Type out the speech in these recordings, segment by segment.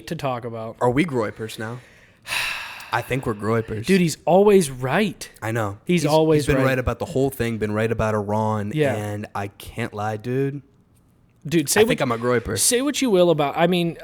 to talk about. Are we groypers now? I think we're groypers. Dude, he's always right. I know. He's always been right. right about the whole thing, been right about Iran, Yeah. and I can't lie, dude. Dude, I think I'm a groyper. Say what you will about. I mean,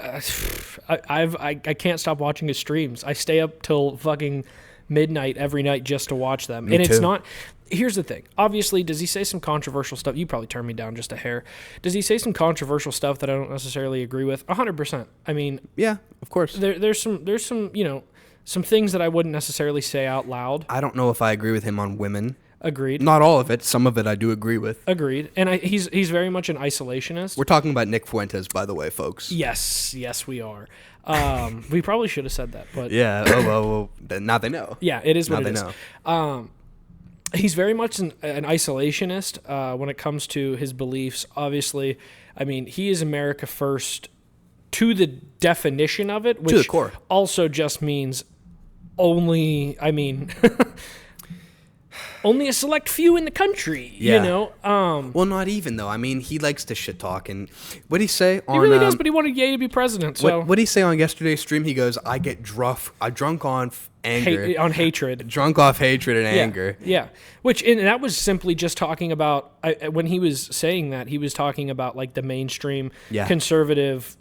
I can't stop watching his streams. I stay up till fucking midnight every night just to watch them. Me It's too. not. Here's the thing. Obviously, does he say some controversial stuff? You probably turn me down just a hair. Does he say some controversial stuff that I don't necessarily agree with? 100%. I mean, Yeah, of course. there's some some things that I wouldn't necessarily say out loud. I don't know if I agree with him on women. Agreed. Not all of it. Some of it I do agree with. Agreed. And he's very much an isolationist. We're talking about Nick Fuentes, by the way, folks. Yes, we are. We probably should have said that, but Yeah. Well, now they know. yeah, it is what Now it they is. know. He's very much an isolationist when it comes to his beliefs. Obviously, I mean, he is America first to the definition of it, which the core. also just means only, I mean, only a select few in the country, Yeah. you know? Well, not even, though. I mean, he likes to shit talk. And what did he say on... He really does, but he wanted Ye to be president, so... What did he say on yesterday's stream? He goes, I drunk on anger. on hatred. Drunk off hatred and anger. Yeah. And that was simply just talking about, when he was saying that, he was talking about like the mainstream conservative,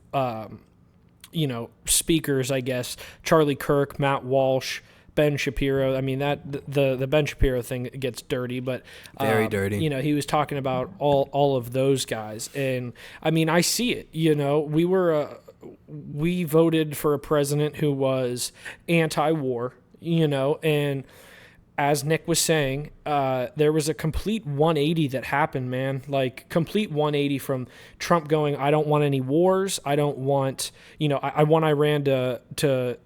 speakers, I guess. Charlie Kirk, Matt Walsh, Ben Shapiro. I mean, that the Ben Shapiro thing gets dirty, but Very dirty. He was talking about all of those guys, and I mean, I see it. We voted for a president who was anti-war. And as Nick was saying, there was a complete 180 that happened, man. Like, complete 180 from Trump going, I don't want any wars. I don't want, I want Iran to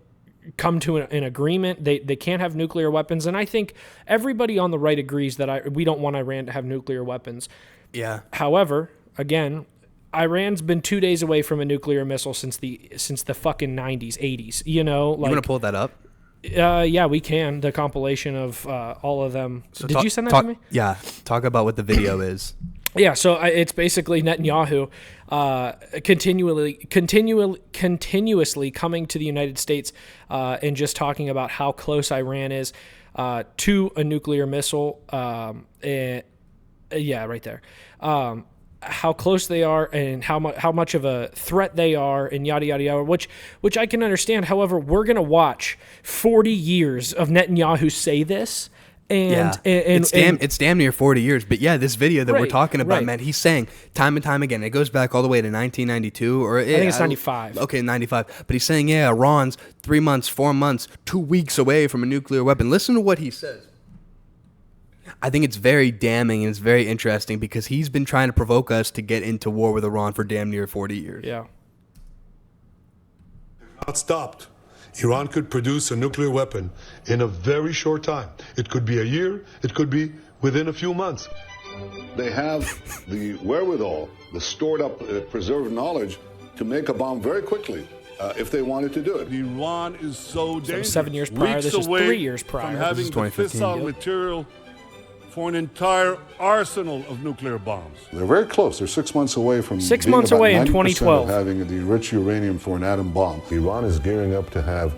come to an agreement. They can't have nuclear weapons. And I think everybody on the right agrees that we don't want Iran to have nuclear weapons. Yeah. However, again, Iran's been 2 days away from a nuclear missile since the fucking 90s, 80s. You want to pull that up? Yeah, we can. The compilation of all of them. So did you send that to me? Yeah. Talk about what the video is. Yeah, so it's basically Netanyahu continuously coming to the United States and just talking about how close Iran is to a nuclear missile. Yeah, right there. How close they are and how much of a threat they are and yada, yada, yada, which I can understand. However, we're going to watch 40 years of Netanyahu say this. And it's damn near 40 years. But yeah, this video that we're talking about, man, he's saying time and time again, it goes back all the way to 1992 or I think it's 95. Okay, 95. But he's saying, yeah, Iran's 3 months, 4 months, 2 weeks away from a nuclear weapon. Listen to what he says. I think it's very damning and it's very interesting because he's been trying to provoke us to get into war with Iran for damn near 40 years. Yeah. Not stopped. Iran could produce a nuclear weapon in a very short time. It could be a year. It could be within a few months. They have the wherewithal, the stored up, preserved knowledge to make a bomb very quickly if they wanted to do it. Iran is so dangerous. 7 years prior. This is 3 years prior. From having the fissile material for an entire arsenal of nuclear bombs. They're very close. They're 6 months away from 6 being months about away in 90% 2012. of having the rich uranium for an atom bomb. Iran is gearing up to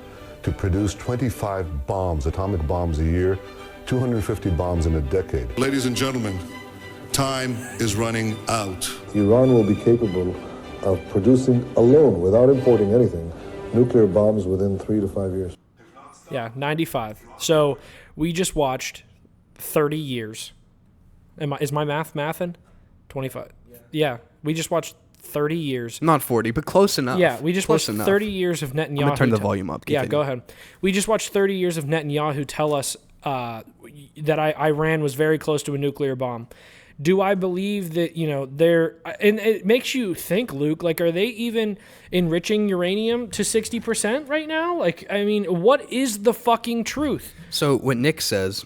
produce 25 bombs, atomic bombs a year, 250 bombs in a decade. Ladies and gentlemen, time is running out. Iran will be capable of producing alone, without importing anything, nuclear bombs within 3 to 5 years. Yeah, 95. So we just watched 30 years. Is my mathing? 25. Yeah, we just watched 30 years. Not 40, but close enough. Yeah, we just watched 30 years of Netanyahu. I'm going to turn the volume up. Yeah, go ahead. We just watched 30 years of Netanyahu tell us that Iran was very close to a nuclear bomb. Do I believe that, they're... And it makes you think, Luke, like, are they even enriching uranium to 60% right now? Like, I mean, what is the fucking truth? So what Nick says...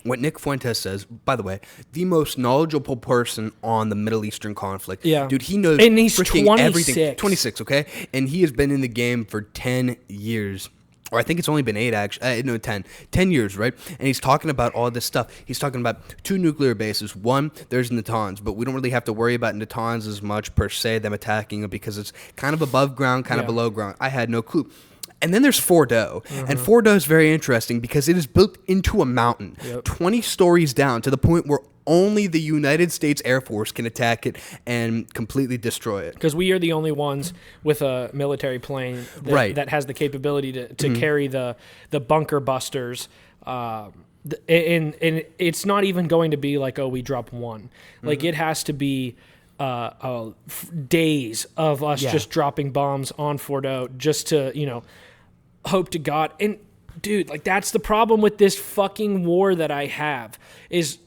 What Nick Fuentes says, by the way, the most knowledgeable person on the Middle Eastern conflict. Yeah. Dude, he knows and he's freaking 26. everything. 26, okay? And he has been in the game for 10 years. or I think it's only been 8 actually, no, 10 years, right? And he's talking about all this stuff. He's talking about 2 nuclear bases. One, there's Natanz, but we don't really have to worry about Natanz as much per se, them attacking it, because it's kind of above ground, kind of below ground. I had no clue. And then there's Fordo. And Fordo is very interesting because it is built into a mountain, 20 stories down, to the point where only the United States Air Force can attack it and completely destroy it. Because we are the only ones with a military plane that has the capability to carry the bunker busters. And it's not even going to be like, oh, we drop one. Like, it has to be days of us just dropping bombs on Fordo just to, hope to God. And, dude, like, that's the problem with this fucking war that I have is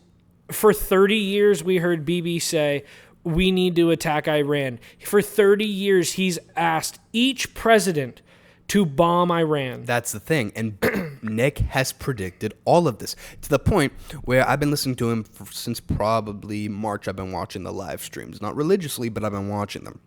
for 30 years we heard Bibi say, we need to attack Iran. For 30 years, he's asked each president to bomb Iran. That's the thing. And Nick has predicted all of this to the point where I've been listening to him since probably March. I've been watching the live streams, not religiously, but I've been watching them.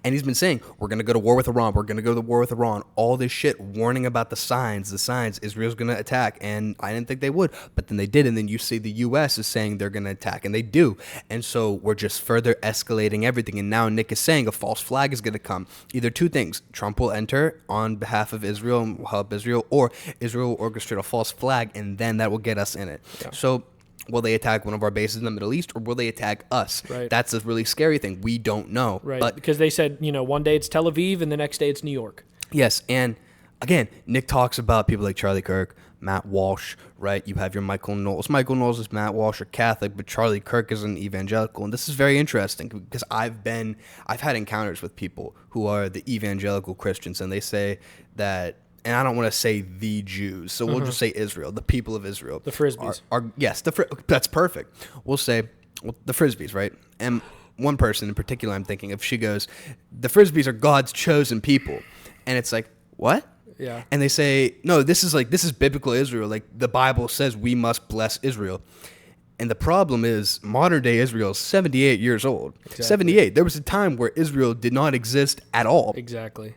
And he's been saying, we're going to go to war with Iran. We're going to go to war with Iran. All this shit, warning about the signs. Israel's going to attack. And I didn't think they would. But then they did. And then you see the U.S. is saying they're going to attack. And they do. And so we're just further escalating everything. And now Nick is saying a false flag is going to come. Either two things. Trump will enter on behalf of Israel and help Israel. Or Israel will orchestrate a false flag. And then that will get us in it. Yeah. So will they attack one of our bases in the Middle East, or will they attack us? Right. That's a really scary thing. We don't know. Right. But because they said, one day it's Tel Aviv and the next day it's New York. Yes. And again, Nick talks about people like Charlie Kirk, Matt Walsh, right? You have your Michael Knowles. Michael Knowles is Matt Walsh, are Catholic, but Charlie Kirk is an evangelical. And this is very interesting because I've had encounters with people who are the evangelical Christians, and they say that, and I don't want to say the Jews, so we'll just say Israel, the people of Israel. The Frisbees. Yes, that's perfect. We'll say the Frisbees, right? And one person in particular I'm thinking of, she goes, the Frisbees are God's chosen people. And it's like, what? Yeah. And they say, no, this is biblical Israel. Like, the Bible says we must bless Israel. And the problem is modern day Israel is 78 years old. Exactly. 78. There was a time where Israel did not exist at all. Exactly.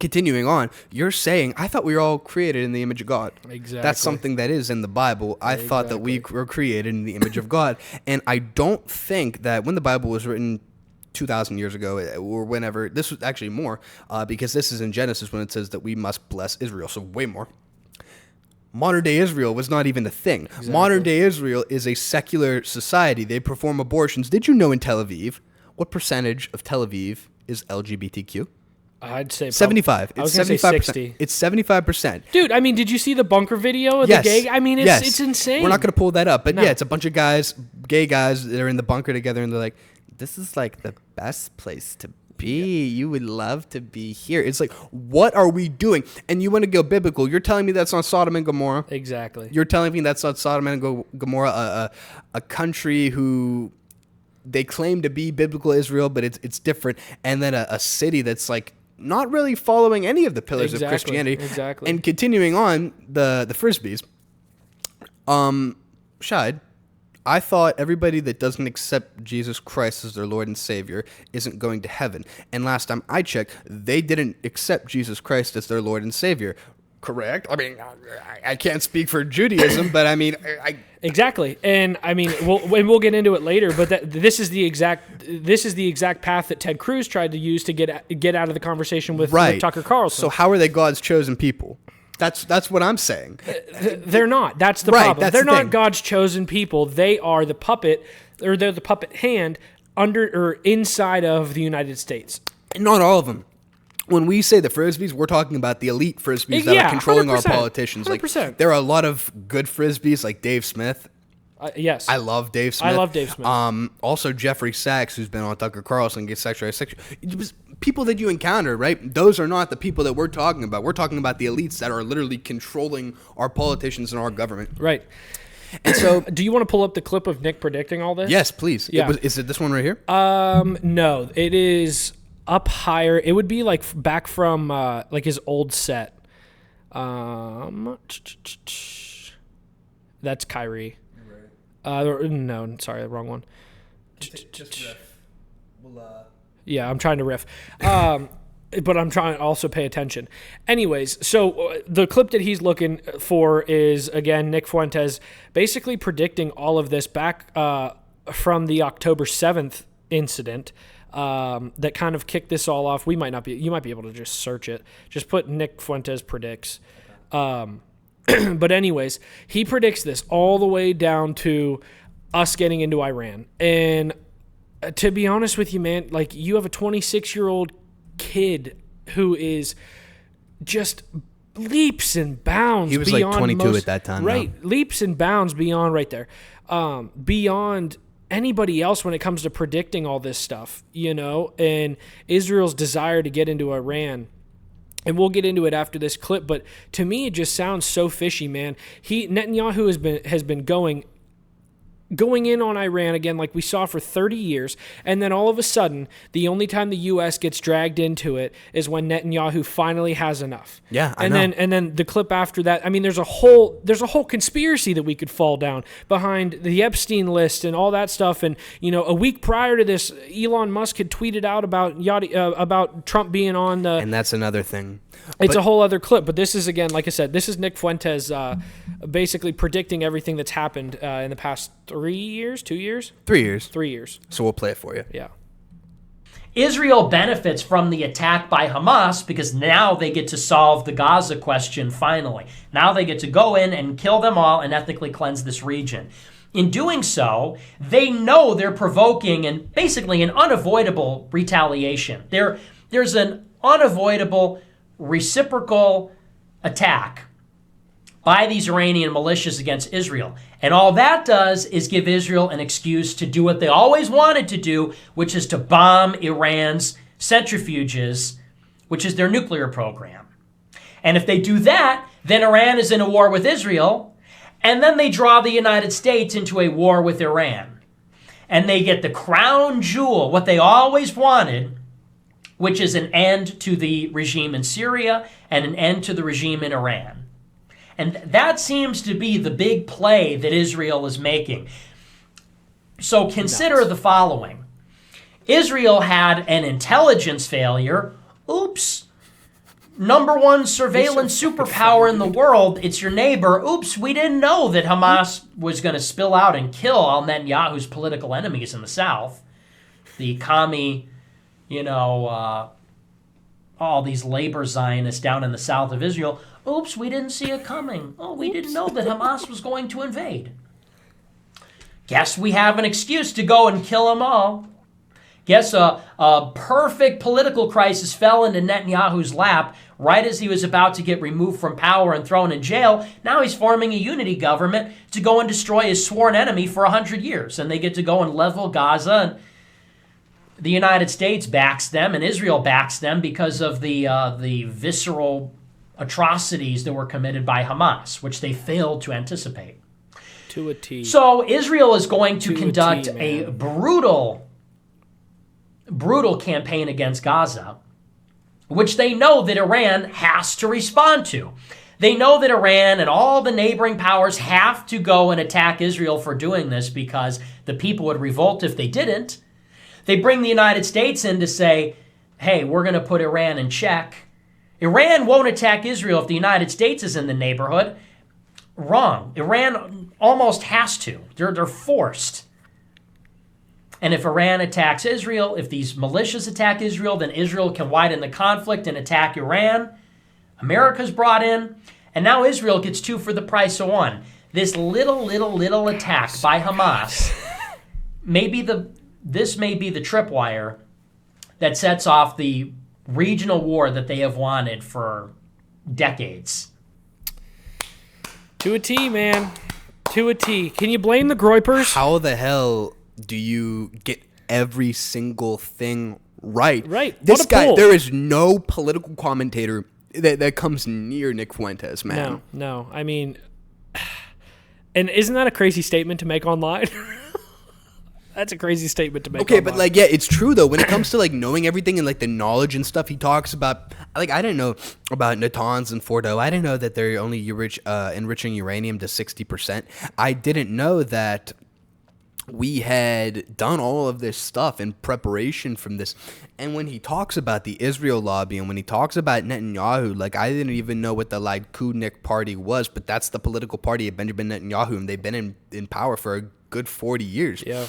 Continuing on, you're saying, I thought we were all created in the image of God. Exactly. That's something that is in the Bible. I thought that we were created in the image of God. And I don't think that when the Bible was written 2,000 years ago or whenever, this was actually more, because this is in Genesis when it says that we must bless Israel, so way more. Modern day Israel was not even a thing. Exactly. Modern day Israel is a secular society. They perform abortions. Did you know in Tel Aviv, what percentage of Tel Aviv is LGBTQ? I'd say 75. I was going to say 60. It's 75%. Dude, I mean, did you see the bunker video of the gay? I mean, it's insane. We're not going to pull that up. But yeah, it's a bunch of guys, gay guys, that are in the bunker together, and they're like, this is like the best place to be. You would love to be here. It's like, what are we doing? And you want to go biblical. You're telling me that's not Sodom and Gomorrah? Exactly. You're telling me that's not Sodom and Gomorrah, a country who they claim to be biblical Israel, but it's different. And then a city that's like not really following any of the pillars of Christianity. Exactly. And continuing on, the Frisbees. Shad, I thought everybody that doesn't accept Jesus Christ as their Lord and Savior isn't going to heaven. And last time I checked, they didn't accept Jesus Christ as their Lord and Savior. Correct? I mean, I can't speak for Judaism, but I mean, exactly. And I mean, we'll get into it later. But this is the exact path that Ted Cruz tried to use to get out of the conversation with Tucker Carlson. So how are they God's chosen people? That's what I'm saying. They're not. That's the problem. They're not God's chosen people. They are the puppet, or they're the puppet hand under or inside of the United States. And not all of them. When we say the Frisbees, we're talking about the elite Frisbees that are controlling 100%, our politicians. 100%. Like, there are a lot of good Frisbees, like Dave Smith. Yes. I love Dave Smith. I love Dave Smith. Also, Jeffrey Sachs, who's been on Tucker Carlson, gets sexualized. It was people that you encounter, right? Those are not the people that we're talking about. We're talking about the elites that are literally controlling our politicians and our government. Right. And so, do you want to pull up the clip of Nick predicting all this? Yes, please. Yeah. Is it this one right here? No, it is up higher. It would be like back from like his old set. That's Kyrie. Right. No, sorry, the wrong one. Just riff. Yeah, I'm trying to riff. but I'm trying to also pay attention. Anyways, so the clip that he's looking for is, again, Nick Fuentes basically predicting all of this back from the October 7th incident that kind of kicked this all off. You might be able to just search it. Just put Nick Fuentes predicts. But anyways, he predicts this all the way down to us getting into Iran. And to be honest with you, man, like, you have a 26-year-old kid who is just leaps and bounds. He was beyond like 22 at that time. Right. No? Leaps and bounds beyond right there. Beyond anybody else when it comes to predicting all this stuff, and Israel's desire to get into Iran. And we'll get into it after this clip, but to me it just sounds so fishy, man. Netanyahu has been going in on Iran again, like we saw for 30 years, and then all of a sudden, the only time the U.S. gets dragged into it is when Netanyahu finally has enough. Yeah, I know. And then the clip after that, I mean, there's a whole conspiracy that we could fall down behind the Epstein list and all that stuff. And a week prior to this, Elon Musk had tweeted out about Trump being on the. And that's another thing. It's a whole other clip, but this is, again, like I said, this is Nick Fuentes basically predicting everything that's happened in the past 3 years, 2 years? 3 years. 3 years. So we'll play it for you. Yeah. Israel benefits from the attack by Hamas because now they get to solve the Gaza question finally. Now they get to go in and kill them all and ethnically cleanse this region. In doing so, they know they're provoking and basically an unavoidable retaliation. There's an unavoidable reciprocal attack by these Iranian militias against Israel. And all that does is give Israel an excuse to do what they always wanted to do, which is to bomb Iran's centrifuges, which is their nuclear program. And if they do that, then Iran is in a war with Israel, and then they draw the United States into a war with Iran. And they get the crown jewel, what they always wanted, which is an end to the regime in Syria and an end to the regime in Iran. And that seems to be the big play that Israel is making. So consider the following. Israel had an intelligence failure. Oops. Number one surveillance superpower in the world. It's your neighbor. Oops, we didn't know that Hamas was going to spill out and kill all Netanyahu's political enemies in the south. The commie, all these labor Zionists down in the south of Israel. Oops, we didn't see it coming. Oh, we didn't know that Hamas was going to invade. Guess we have an excuse to go and kill them all. Guess a perfect political crisis fell into Netanyahu's lap right as he was about to get removed from power and thrown in jail. Now he's forming a unity government to go and destroy his sworn enemy for 100 years. And they get to go and level Gaza. And the United States backs them and Israel backs them because of the visceral atrocities that were committed by Hamas, which they failed to anticipate. To a T. So Israel is going to conduct a brutal campaign against Gaza, which they know that Iran has to respond to. They know that Iran and all the neighboring powers have to go and attack Israel for doing this because the people would revolt if they didn't. They bring the United States in to say, hey, we're going to put Iran in check. Iran won't attack Israel if the United States is in the neighborhood. Wrong. Iran almost has to. They're forced. And if Iran attacks Israel, if these militias attack Israel, then Israel can widen the conflict and attack Iran. America's brought in, and now Israel gets two for the price of one. This little attack by Hamas this may be the tripwire that sets off the regional war that they have wanted for decades. To a T, man. To a T. Can you blame the Groypers? How the hell do you get every single thing right? Right. This What a guy, pull. there is no political commentator that comes near Nick Fuentes, man. No. I mean, and isn't that a crazy statement to make online? That's a crazy statement to make. Okay, online. but it's true though. When it comes to knowing everything and the knowledge and stuff he talks about, I didn't know about Natanz and Fordo. I didn't know that they're only enriching uranium to 60%. I didn't know that we had done all of this stuff in preparation from this. And when he talks about the Israel lobby and when he talks about Netanyahu, like, I didn't even know what the Likud party was, but that's the political party of Benjamin Netanyahu, and they've been in power for a good 40 years. Yeah.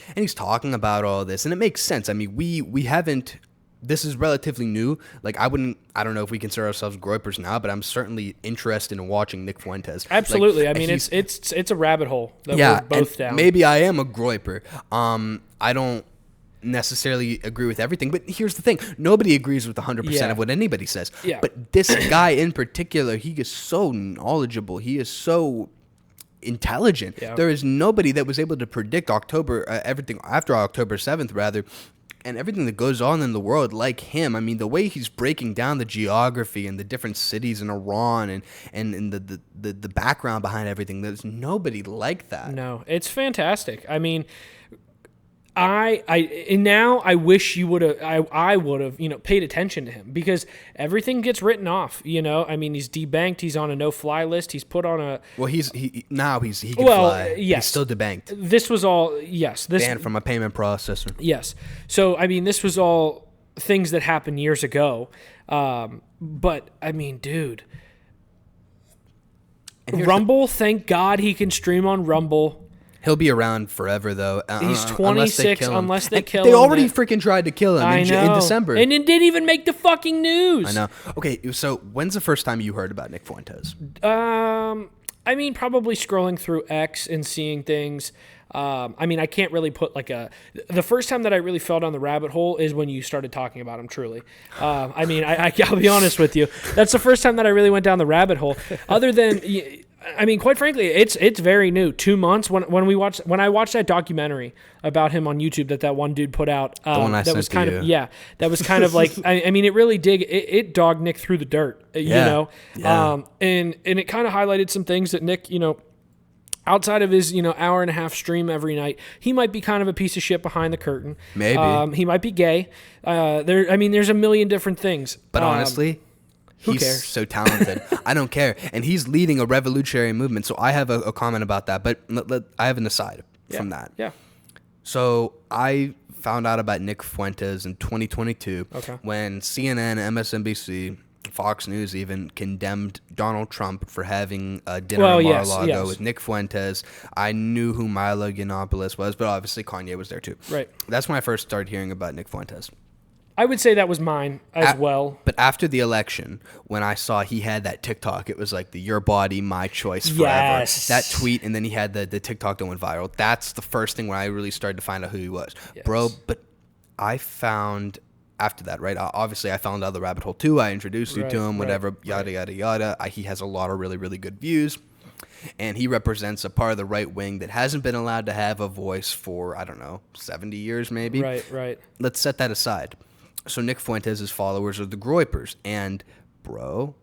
And he's talking about all this, and it makes sense. I mean, we haven't, this is relatively new. Like, I don't know if we consider ourselves groypers now, but I'm certainly interested in watching Nick Fuentes. Absolutely. Like, I mean, it's a rabbit hole that we're both down. Maybe I am a groyper. I don't necessarily agree with everything, but here's the thing. Nobody agrees with 100% of what anybody says. Yeah. But this guy in particular, he is so knowledgeable. He is so intelligent. Yeah. There is nobody that was able to predict everything after October 7th, rather, and everything that goes on in the world like him. I mean, the way he's breaking down the geography and the different cities in Iran and the background behind everything, there's nobody like that. No, it's fantastic. I mean, and now I wish you would have, I would have, paid attention to him, because everything gets written off, I mean, he's debanked, he's on a no-fly list, he's put on a... Well, he can fly. Yes. He's still debanked. This was all, yes. Banned from a payment processor. Yes. So, I mean, this was all things that happened years ago. But, I mean, dude, Rumble, thank God he can stream on Rumble. He'll be around forever, though. He's 26 unless they kill him. They already freaking tried to kill him in December. And it didn't even make the fucking news. I know. Okay, so when's the first time you heard about Nick Fuentes? I mean, probably scrolling through X and seeing things. I mean, I can't really put the first time that I really fell down the rabbit hole is when you started talking about him, truly. I mean, I'll be honest with you. That's the first time that I really went down the rabbit hole. Other than... I mean, quite frankly, it's very new. 2 months when I watched that documentary about him on YouTube that one dude put out. That was kind of like, I mean, it really it dogged Nick through the dirt, Yeah. and it kind of highlighted some things that Nick, outside of his, hour and a half stream every night, he might be kind of a piece of shit behind the curtain. Maybe. He might be gay. There's a million different things. But honestly, who he's cares? so talented. I don't care. And he's leading a revolutionary movement. So I have a comment about that, but I have an aside from that. Yeah. So I found out about Nick Fuentes in 2022 when CNN, MSNBC, Fox News even condemned Donald Trump for having a dinner in Mar-a-Lago with Nick Fuentes. I knew who Milo Yiannopoulos was, but obviously Kanye was there too. Right. That's when I first started hearing about Nick Fuentes. I would say that was mine as well. But after the election, when I saw he had that TikTok, it was like the "Your Body, My Choice Forever." Yes. That tweet, and then he had the TikTok that went viral. That's the first thing where I really started to find out who he was. Yes. Bro, but I found after that, right? Obviously, I found out the rabbit hole too. I introduced you to him, whatever, yada, yada, yada. He has a lot of really, really good views. And he represents a part of the right wing that hasn't been allowed to have a voice for, 70 years maybe. Right. Let's set that aside. So Nick Fuentes' followers are the groypers. And, bro,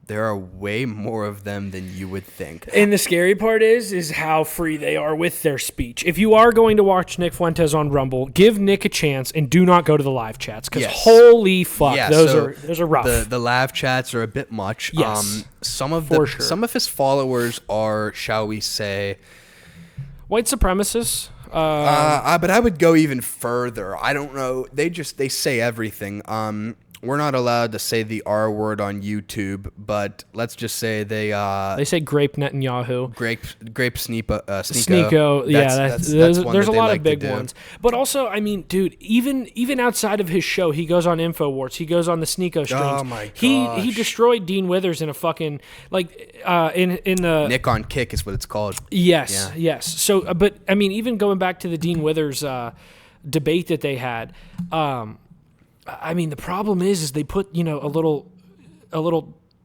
there are way more of them than you would think. And the scary part is how free they are with their speech. If you are going to watch Nick Fuentes on Rumble, give Nick a chance and do not go to the live chats, because holy fuck, those are rough. The live chats are a bit much. Yes, some of his followers are, shall we say, white supremacists. But I would go even further. I don't know. They say everything. We're not allowed to say the R word on YouTube, but let's just say they say grape Netanyahu. Grape Sneeko. Yeah, there's a lot of big ones. But also, I mean, dude, even outside of his show, he goes on InfoWars. He goes on the Sneeko streams. Oh my gosh. He destroyed Dean Withers in a fucking in the Nick on Kick is what it's called. Yes. So, but I mean, even going back to the Dean Withers debate that they had. I mean, the problem is they put, a little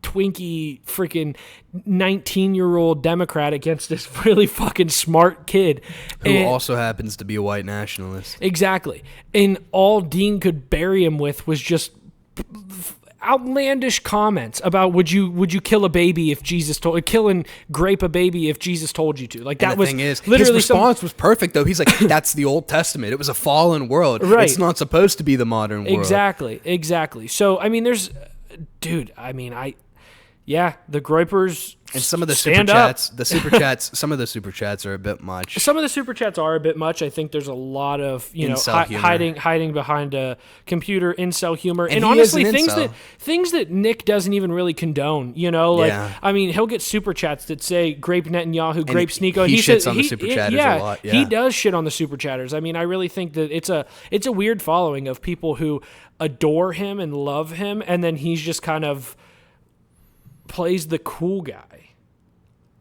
Twinkie freaking 19-year-old Democrat against this really fucking smart kid. Who also happens to be a white nationalist. Exactly. And all Dean could bury him with was just outlandish comments about would you kill a baby if Jesus kill and grape a baby if Jesus told you to. Like, that was literally his response was perfect though. He's like, that's the Old Testament. It was a fallen world. Right. It's not supposed to be the modern world. Exactly. So I mean, the groypers And some of the Stand super chats, some of the super chats are a bit much. Some of the super chats are a bit much. I think there's a lot of Incel humor. hiding behind a computer, incel humor, and he is honestly an incel. things that Nick doesn't even really condone. Like Yeah. I mean, he'll get super chats that say "Grape Netanyahu," "Grape Sneeko," and he says shits on the super chatters a lot, he yeah. does shit on the super chatters. I mean, I really think that it's a weird following of people who adore him and love him, and then he's just kind of plays the cool guy.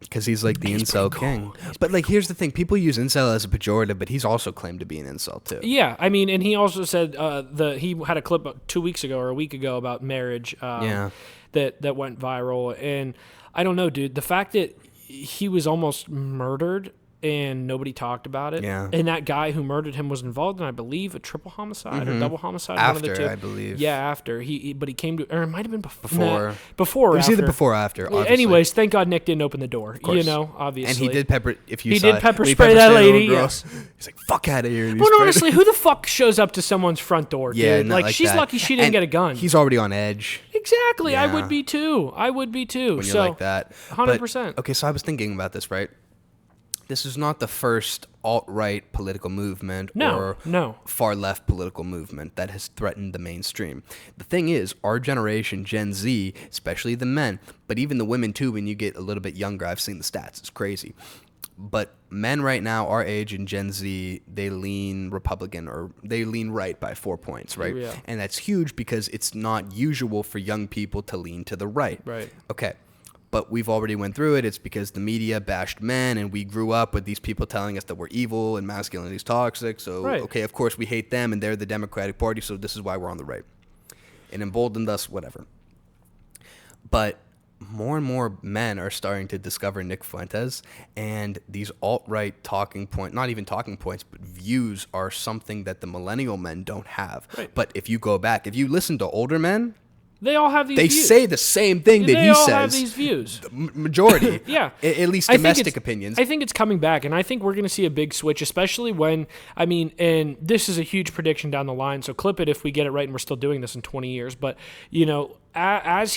Because he's like the incel king. But like, here's the thing: people use incel as a pejorative, but he's also claimed to be an incel too. Yeah, I mean, and he also said he had a clip 2 weeks ago or a week ago about marriage. That went viral, and I don't know, dude. The fact that he was almost murdered and nobody talked about it. Yeah. And that guy who murdered him was involved in, I believe, a triple homicide or double homicide. One of the two. After, I believe. Yeah, after but he came to, or it might have been before. Before. Before. It was after. either before or after. Obviously. Anyways, thank God Nick didn't open the door. Course. Obviously. And he did pepper. If you he saw did it, pepper he spray that sprayed the lady. little girl. Yes. He's like, "Fuck out of here." And he Well, sprayed honestly, it. who the fuck shows up to someone's front door, dude? Yeah, not like she's that. lucky she didn't And get a gun. He's already on edge. Exactly. I Yeah. would be too. When So you're like that. 100%. Okay, so I was thinking about this, right? This is not the first alt-right political movement or far-left political movement that has threatened the mainstream. The thing is, our generation, Gen Z, especially the men, but even the women too, when you get a little bit younger, I've seen the stats, it's crazy. But men right now, our age in Gen Z, they lean Republican or they lean right by 4 points, right? Yeah. And that's huge because it's not usual for young people to lean to the right. Right. Okay. But we've already went through it. It's because the media bashed men, and we grew up with these people telling us that we're evil and masculinity is toxic. So, okay, of course we hate them, and they're the Democratic Party, so this is why we're on the right. It emboldened us, whatever. But more and more men are starting to discover Nick Fuentes, and these alt-right talking points, not even talking points, but views are something that the millennial men don't have. Right. But if you go back, if you listen to older men, they all have these they views. say the same thing that he They all says. have these views. Majority. Yeah. At least I think domestic it's- opinions. I think it's coming back, and I think we're going to see a big switch, especially when, I mean, and this is a huge prediction down the line, so clip it if we get it right and we're still doing this in 20 years. But, as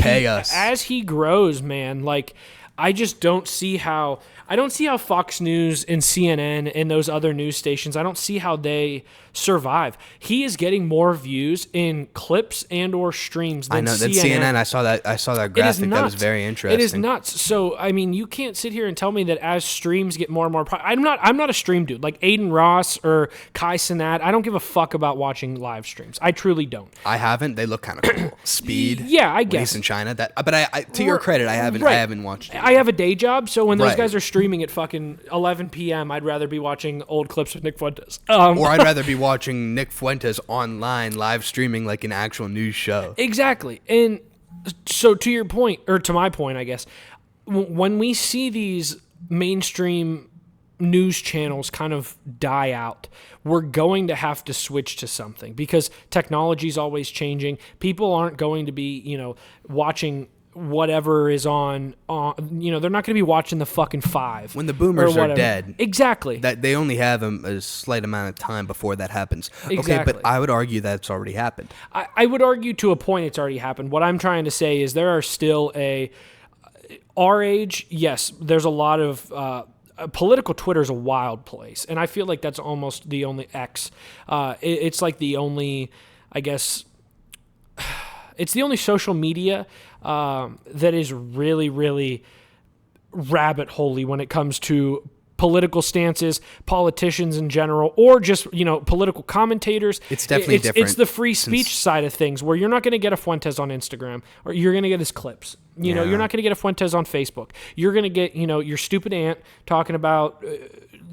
he grows, man, like, I just don't see how Fox News and CNN and those other news stations, I don't see how they survive. He is getting more views in clips and or streams than CNN. I know that CNN. I saw that graphic. That was very interesting. It is nuts. So I mean, you can't sit here and tell me that as streams get more and more. I'm not a stream dude like Aiden Ross or Kai Cenat. I don't give a fuck about watching live streams. I truly don't. I haven't. They look kind of cool. Speed. Yeah, I when guess. he's in China. But I to your credit, I haven't. Right. I haven't watched it. I have a day job, so when those Right. guys are streaming at fucking 11 p.m., I'd rather be watching old clips of Nick Fuentes. Or I'd rather be watching Nick Fuentes online live streaming like an actual news show. Exactly. And so to your point, or to my point, I guess, when we see these mainstream news channels kind of die out, we're going to have to switch to something because technology is always changing. People aren't going to be, watching whatever is on they're not going to be watching the fucking 5 When the boomers or are whatever. dead. Exactly. That they only have a slight amount of time before that happens. Okay, Exactly. but I would argue that's already happened. I would argue to a point it's already happened. What I'm trying to say is there are still our age, yes, there's a lot of political Twitter is a wild place, and I feel like that's almost the only it's like the only, I guess, it's the only social media that is really, really rabbit holey when it comes to political stances, politicians in general, or just, political commentators. It's definitely different. It's the free speech side of things where you're not going to get a Fuentes on Instagram, or you're going to get his clips. You're not going to get a Fuentes on Facebook. You're going to get, your stupid aunt talking about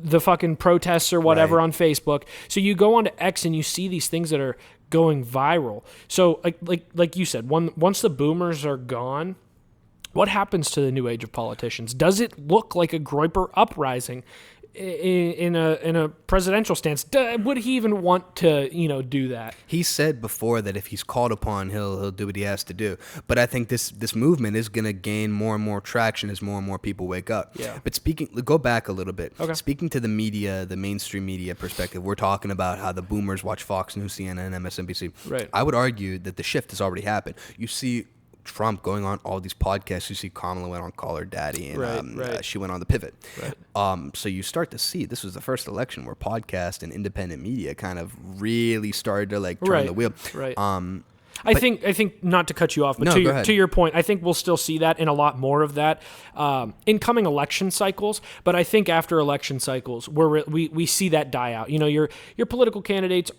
the fucking protests or whatever on Facebook. So you go onto X and you see these things that are going viral. So like you said, once the boomers are gone, what happens to the new age of politicians? Does it look like a Groyper uprising in a presidential stance? Would he even want to, do that? He said before that if he's called upon, he'll do what he has to do. But I think this movement is going to gain more and more traction as more and more people wake up. Yeah. But go back a little bit. Okay. Speaking to the media, the mainstream media perspective, we're talking about how the boomers watch Fox News, CNN, MSNBC. Right. I would argue that the shift has already happened. You see Trump going on all these podcasts. You see Kamala went on Call Her Daddy, and Right. she went on The Pivot. Right. So you start to see this was the first election where podcast and independent media kind of really started to like turn the wheel. Right. I think not to cut you off, but to your point, I think we'll still see that and a lot more of that in coming election cycles. But I think after election cycles, we see that die out. You know, your political candidates.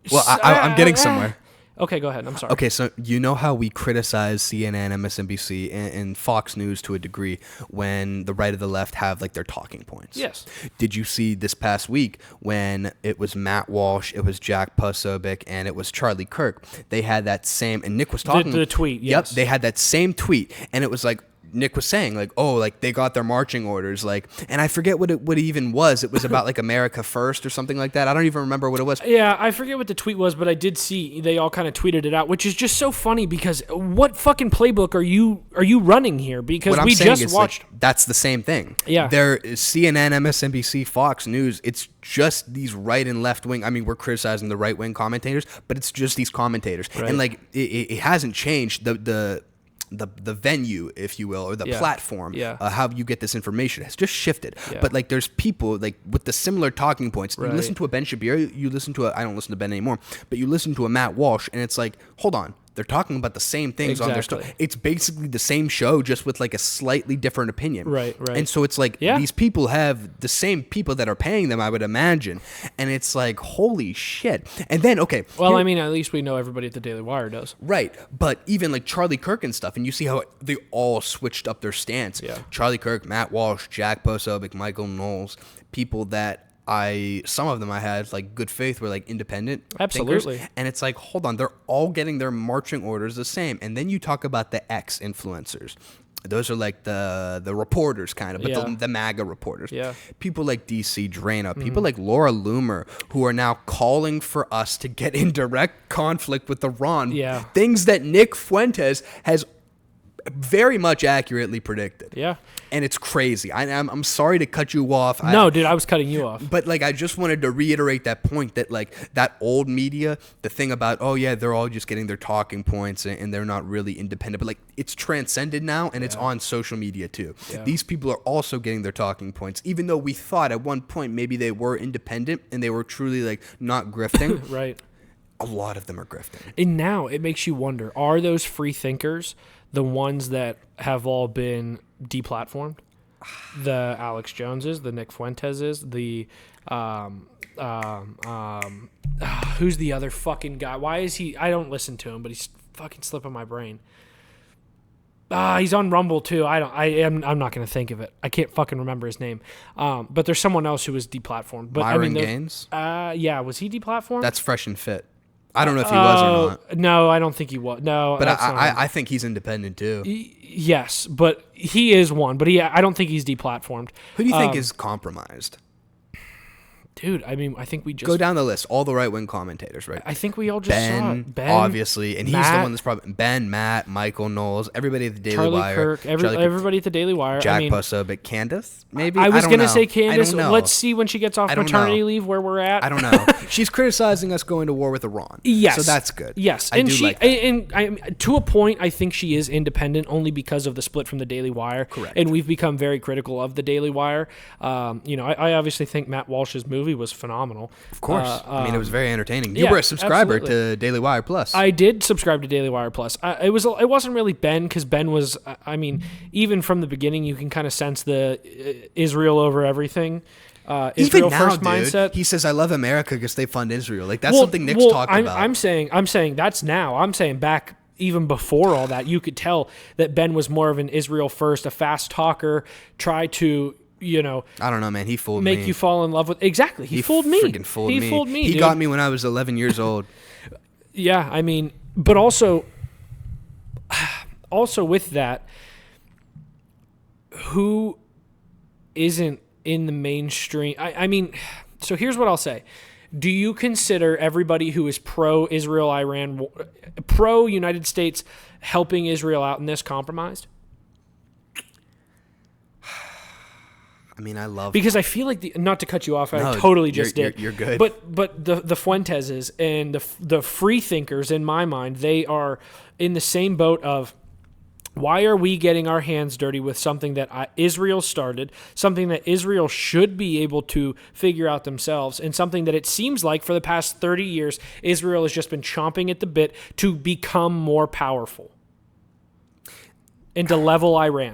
Well, I'm getting somewhere. Okay, go ahead. I'm sorry. Okay, so you know how we criticize CNN, MSNBC, and Fox News to a degree when the right or the left have like their talking points? Yes. Did you see this past week when it was Matt Walsh, it was Jack Posobiec, and it was Charlie Kirk? They had that same, and Nick was talking. The tweet, yes. Yep, they had that same tweet, and it was like, Nick was saying like, oh, like they got their marching orders, like, and I forget what it even was. It was about like America First or something like that. I don't even remember what it was. Yeah, I forget what the tweet was, but I did see they all kind of tweeted it out, which is just so funny because what fucking playbook are you running here? Because what we I'm saying just is, watched. like, that's the same thing. Yeah, there is CNN, MSNBC, Fox News. It's just these right and left wing. I mean, we're criticizing the right wing commentators, but it's just these commentators, and like it hasn't changed the venue, if you will, or the platform, how you get this information has just shifted. But like there's people like with the similar talking points. You listen to a Ben Shapiro, you listen to I don't listen to Ben anymore, but you listen to a Matt Walsh, and it's like, hold on, they're talking about the same things on their story. It's basically the same show, just with like a slightly different opinion. Right. And so it's like these people have the same people that are paying them, I would imagine. And it's like, holy shit. And then, okay. Well, I mean, at least we know everybody at the Daily Wire does. Right. But even like Charlie Kirk and stuff, and you see how they all switched up their stance. Yeah. Charlie Kirk, Matt Walsh, Jack Posobiec, Michael Knowles, people that some of them I had like good faith were like independent Absolutely thinkers. And it's like, hold on, they're all getting their marching orders the same. And then you talk about the X influencers. Those are like the reporters kind of, but the MAGA reporters. Yeah. People like DC Drano, people like Laura Loomer, who are now calling for us to get in direct conflict with Iran. Yeah. Things that Nick Fuentes has very much accurately predicted. Yeah. And it's crazy. I'm sorry to cut you off. No, dude, I was cutting you off. But like, I just wanted to reiterate that point that like that old media, the thing about, oh yeah, they're all just getting their talking points and they're not really independent. But like, it's transcended now, and it's on social media too. Yeah. These people are also getting their talking points, even though we thought at one point maybe they were independent and they were truly like not grifting. Right. A lot of them are grifting. And now it makes you wonder, are those free thinkers the ones that have all been deplatformed? The Alex Joneses, the Nick Fuenteses, the who's the other fucking guy? Why is he? I don't listen to him, but he's fucking slipping my brain. He's on Rumble too. I'm not gonna think of it. I can't fucking remember his name. But there's someone else who was deplatformed. But Myron Gaines. Yeah, was he deplatformed? That's Fresh and Fit. I don't know if he was or not. No, I don't think he was. No, but I think he's independent too. Yes, but he is one. But I don't think he's deplatformed. Who do you think is compromised? Dude, I mean, I think we just go down the list. All the right wing commentators, right? I think we all just saw it. Ben, obviously, and Matt, he's the one that's probably Ben, Matt, Michael Knowles, everybody at the Daily Wire, Kirk, everybody at the Daily Wire. Jack Posobiec, Candace, maybe. I was going to say Candace. Let's see when she gets off maternity leave where we're at. I don't know. She's criticizing us going to war with Iran. Yes, so that's good. Yes, I and do she like that. and to a point, I think she is independent only because of the split from the Daily Wire. Correct. And we've become very critical of the Daily Wire. I obviously think Matt Walsh's movie was phenomenal. Of course. I mean, it was very entertaining. You were a subscriber to Daily Wire Plus. I did subscribe to Daily Wire Plus. It wasn't really Ben, because Ben was, even from the beginning, you can kind of sense the Israel over everything. Israel Even now, first mindset. He says, "I love America because they fund Israel." Like that's something Nick's talked about. I'm saying that's now. I'm saying back even before all that, you could tell that Ben was more of an Israel first, a fast talker, try to. I don't know, man. He fooled me. Make you fall in love with exactly. He fooled me. Freaking fooled me. He fooled me. He dude. got me when I was 11 years old. Yeah, I mean, but also with that, who isn't in the mainstream? I mean, so here's what I'll say. Do you consider everybody who is pro-Israel, Iran, pro-United States helping Israel out in this compromised? I mean, I love because I feel like not to cut you off, No, I totally just you're- did. you're good. But the Fuenteses and the free thinkers in my mind, they are in the same boat of, why are we getting our hands dirty with something that Israel started, something that Israel should be able to figure out themselves, and something that it seems like for the past 30 years, Israel has just been chomping at the bit to become more powerful and to level Iran?